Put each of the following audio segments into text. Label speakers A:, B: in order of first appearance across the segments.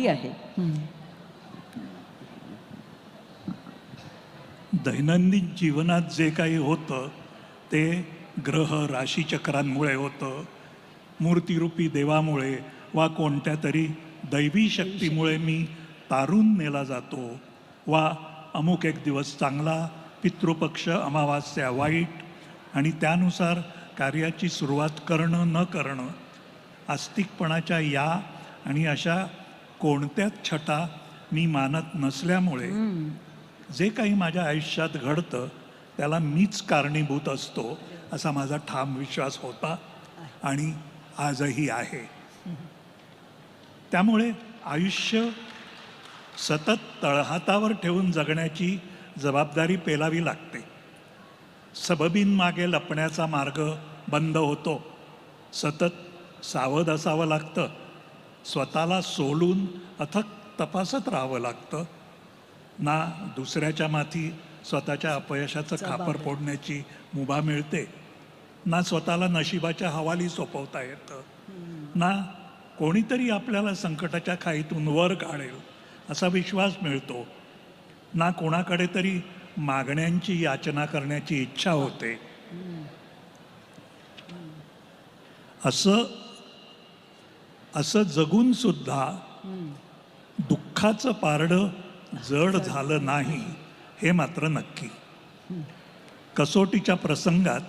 A: आहे.
B: दैनंदिन जीवनात जे काही होतं ते ग्रह राशीचक्रांमुळे होतं, मूर्तिरूपी देवामुळे वा कोणत्या तरी दैवी शक्तीमुळे मी तारून नेला जातो, वा अमुक एक दिवस चांगला, पितृपक्ष, अमावास्या वाईट, आणि त्यानुसार कार्याची सुरुवात करणं न करणं, आस्तिकपणाच्या या आणि अशा कोणत्याच छटा मी मानत नसल्यामुळे जे काही माझ्या आयुष्यात घडतं त्याला मीच कारणीभूत असतो असा माझा ठाम विश्वास होता आणि आजही आहे. त्यामुळे आयुष्य सतत तळहातावर ठेवून जगण्याची जबाबदारी पेलावी लागते. सबबींमागे लपण्याचा मार्ग बंद होतो. सतत सावध असावं लागतं. स्वतःला सोलून अथक तपासत राहावं लागतं. ना दुसऱ्याच्या माथी स्वतःच्या अपयशाचं खापर फोडण्याची मुभा मिळते, ना स्वतःला नशिबाच्या हवाली सोपवता येतं, ना कोणीतरी आपल्याला संकटाच्या खाईतून वर काढेल असा विश्वास मिळतो, ना कोणाकडे तरी मागण्यांची याचना करण्याची इच्छा होते. असं जगून सुद्धा दुःखाचं पारडं जड झालं नाही हे मात्र नक्की. कसोटीच्या प्रसंगात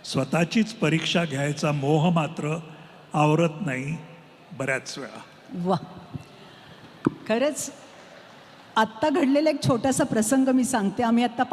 B: स्वतःचीच परीक्षा घ्यायचा मोह मात्र आवरत नाही बऱ्याच वेळा.
A: वा, खरंच आत्ता घडलेला एक छोटासा प्रसंग मी सांगते. आम्ही आत्ता